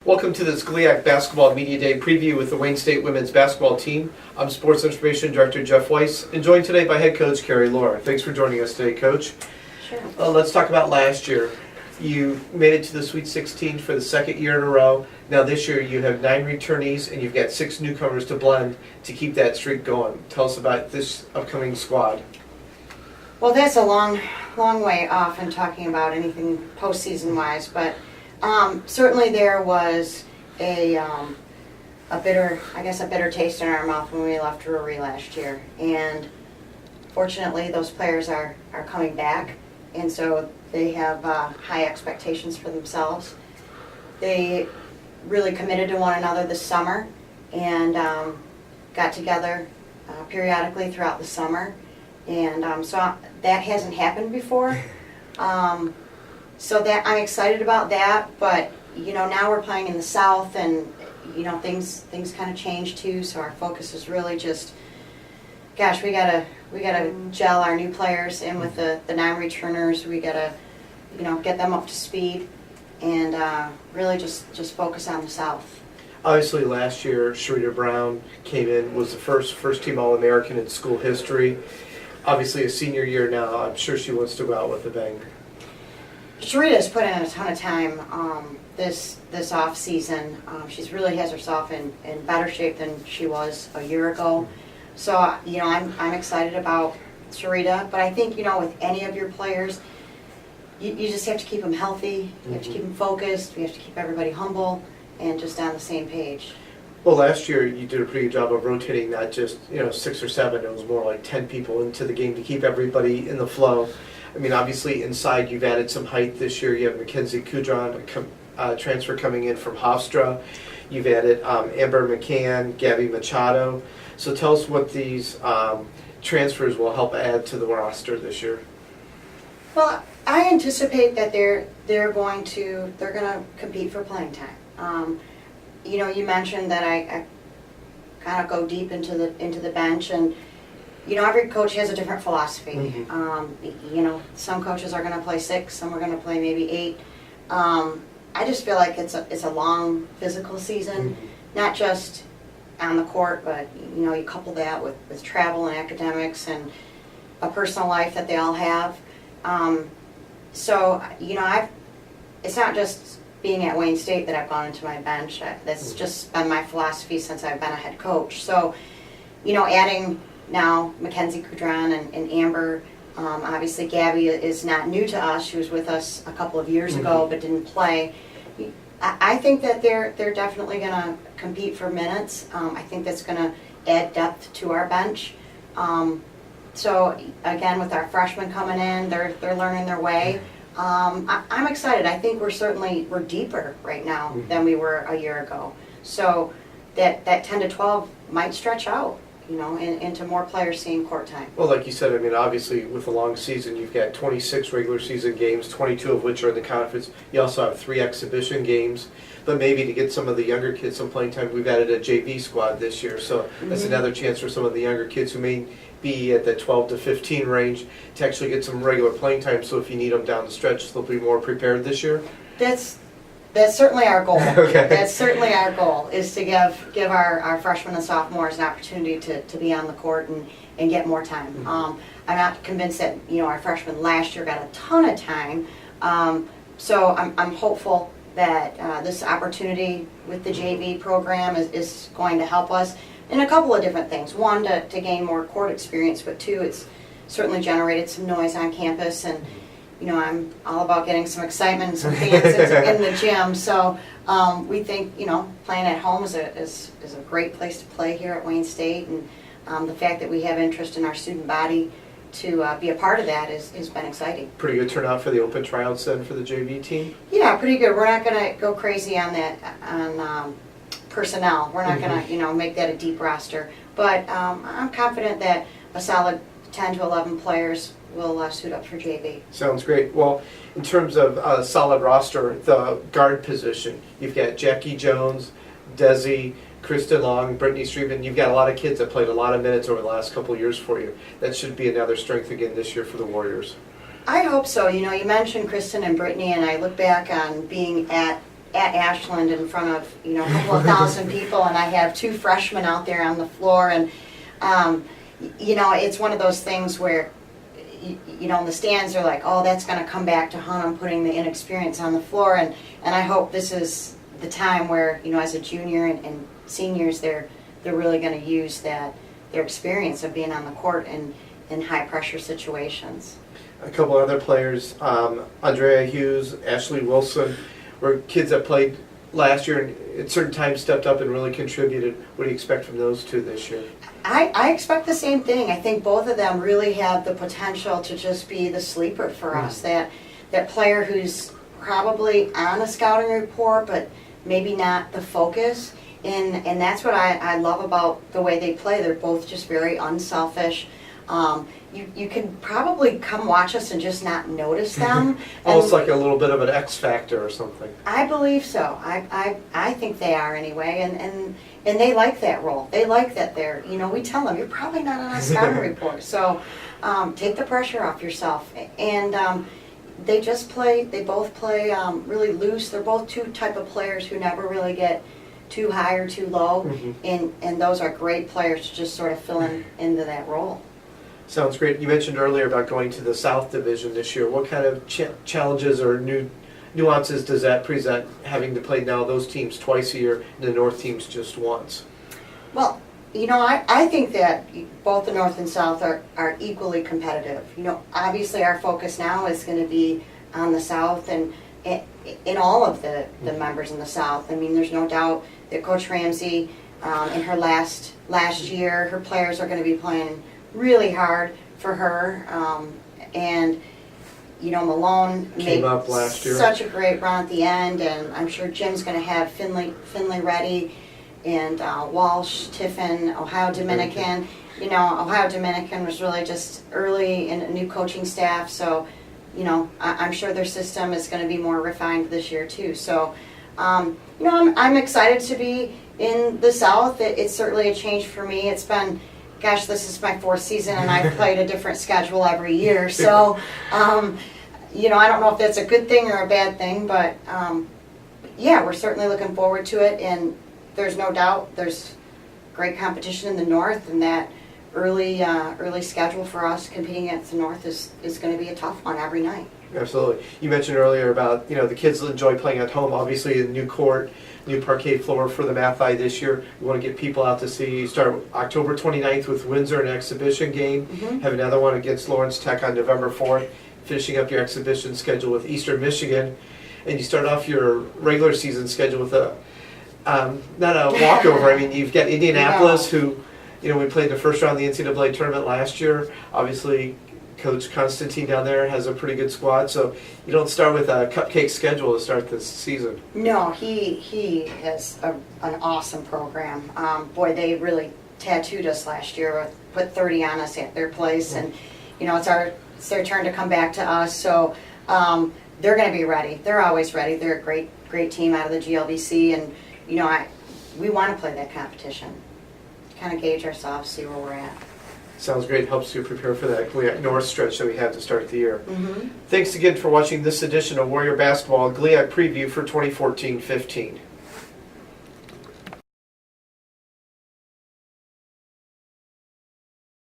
Welcome to this GLIAC Basketball Media Day preview with the Wayne State women's basketball team. I'm Sports Information Director Jeff Weiss, and joined today by head coach Carrie Lohr. Thanks for joining us today, Coach. Sure. Let's talk about last year. You made it to the Sweet 16 for the second year in a row. Now this year you have 9 returnees and you've got 6 newcomers to blend to keep that streak going. Tell us about this upcoming squad. Well, that's a long way off in talking about anything postseason wise, but certainly there was a bitter taste in our mouth when we left Drury last year, and fortunately those players are coming back, and so they have high expectations for themselves. They really committed to one another this summer and got together periodically throughout the summer, and so that hasn't happened before. So that I'm excited about that, but now we're playing in the South, and things kind of change too. So our focus is really just, gosh, we gotta gel our new players in with the 9 returners. We gotta get them up to speed, and really just focus on the South. Obviously last year Sharita Brown came in, was the first team All-American in school history. Obviously a senior year now, I'm sure she wants to go out with a bang. Sharita's put in a ton of time this off season. She's really has herself in better shape than she was a year ago. So I'm excited about Sharita, but I think with any of your players, you just have to keep them healthy. You have to keep them focused. We have to keep everybody humble and just on the same page. Well, last year you did a pretty good job of rotating not just 6 or 7. It was more like 10 people into the game to keep everybody in the flow. I mean, obviously inside you've added some height this year. You have Mackenzie Kudron, a transfer coming in from Hofstra. You've added Amber McCann, Gabby Machado. So tell us what these transfers will help add to the roster this year. Well, I anticipate that they're going to compete for playing time. You mentioned that I kind of go deep into the bench, and every coach has a different philosophy. Some coaches are going to play 6, some are going to play maybe 8. I just feel like it's a long physical season, not just on the court, but you couple that with travel and academics and a personal life that they all have. So it's not just being at Wayne State that I've gone into my bench. That's just been my philosophy since I've been a head coach. So adding now Mackenzie Kudron and Amber, obviously Gabby is not new to us. She was with us a couple of years ago but didn't play. I think that they're definitely going to compete for minutes. I think that's going to add depth to our bench. So again, with our freshmen coming in, they're learning their way. I'm excited. I think we're deeper right now than we were a year ago. So that 10 to 12 might stretch out, into more players seeing court time. Well, like you said, I mean, obviously with a long season, you've got 26 regular season games, 22 of which are in the conference. You also have 3 exhibition games. But maybe to get some of the younger kids some playing time, we've added a JV squad this year. So that's another chance for some of the younger kids who may be at the 12 to 15 range to actually get some regular playing time. So if you need them down the stretch, they'll be more prepared this year. That's certainly our goal. Okay. That's certainly our goal, is to give our freshmen and sophomores an opportunity to be on the court and get more time. I'm not convinced that our freshmen last year got a ton of time. So I'm hopeful that this opportunity with the JV program is going to help us in a couple of different things. One, to gain more court experience, but 2, it's certainly generated some noise on campus, and I'm all about getting some excitement and some fans in the gym. So we think playing at home is a great place to play here at Wayne State, and the fact that we have interest in our student body to be a part of that has been exciting. Pretty good turnout for the open tryouts then for the JV team? Yeah, pretty good. We're not going to go crazy on that on personnel. We're not going to make that a deep roster, but I'm confident that a solid 10 to 11 players will suit up for JV. Sounds great. Well, in terms of a solid roster, the guard position, you've got Jackie Jones, Desi, Kristen Long, Brittany Streetman. You've got a lot of kids that played a lot of minutes over the last couple of years for you. That should be another strength again this year for the Warriors. I hope so. You mentioned Kristen and Brittany, and I look back on being at at Ashland in front of, you know, a couple of thousand people, and I have 2 freshmen out there on the floor, and you know, it's one of those things where, you know, in the stands are like, oh, that's going to come back to Hunnam putting the inexperience on the floor, and I hope this is the time where, you know, as a junior and seniors, they're really going to use their experience of being on the court in high pressure situations. A couple other players, Andrea Hughes, Ashley Wilson, were kids that played last year and at certain times stepped up and really contributed. What do you expect from those 2 this year? I expect the same thing. I think both of them really have the potential to just be the sleeper for us. That player who's probably on a scouting report, but maybe not the focus. And that's what I love about the way they play. They're both just very unselfish. You can probably come watch us and just not notice them. Almost like a little bit of an X factor or something. I believe so. I think they are anyway, and they like that role. They like that they're, you know, we tell them, you're probably not on a scouting report, so take the pressure off yourself. And they both play really loose. They're both 2 type of players who never really get too high or too low, and those are great players to just sort of fill into that role. Sounds great. You mentioned earlier about going to the South Division this year. What kind of challenges or new nuances does that present, having to play now those teams twice a year and the North teams just once? Well, you know, I think that both the North and South are equally competitive. You know, obviously our focus now is going to be on the South and in all of the members in the South. I mean, there's no doubt that Coach Ramsey, in her last year, her players are going to be playing really hard for her, and you know, Malone Came made up last year. such a great run at the end, and I'm sure Jim's going to have Finley ready, and Walsh, Tiffin, Ohio Dominican. You know, Ohio Dominican was really just early in a new coaching staff, so you know, I'm sure their system is going to be more refined this year too. So, you know, I'm excited to be in the South. It's certainly a change for me. It's been, gosh, this is my 4th season, and I've played a different schedule every year. So, you know, I don't know if that's a good thing or a bad thing, but yeah, we're certainly looking forward to it. And there's no doubt there's great competition in the North, and that early schedule for us competing against the North is going to be a tough one every night. Absolutely. You mentioned earlier about, you know, the kids enjoy playing at home. Obviously, a new court, new parquet floor for the Mathi this year. We want to get people out to see. You start October 29th with Windsor, an exhibition game. Have another one against Lawrence Tech on November 4th. Finishing up your exhibition schedule with Eastern Michigan. And you start off your regular season schedule with not a walkover. I mean, you've got Indianapolis, who, you know, we played the first round of the NCAA tournament last year. Obviously, Coach Constantine down there has a pretty good squad, so you don't start with a cupcake schedule to start this season. No, he has an awesome program. Boy, they really tattooed us last year, put 30 on us at their place, and you know, it's their turn to come back to us. So they're going to be ready. They're always ready. They're a great team out of the GLBC, and you know, we want to play that competition. Kind of gauge ourselves, see where we're at. Sounds great. Helps you prepare for that North stretch that we have to start the year. Thanks again for watching this edition of Warrior Basketball GLIAC Preview for 2014-15.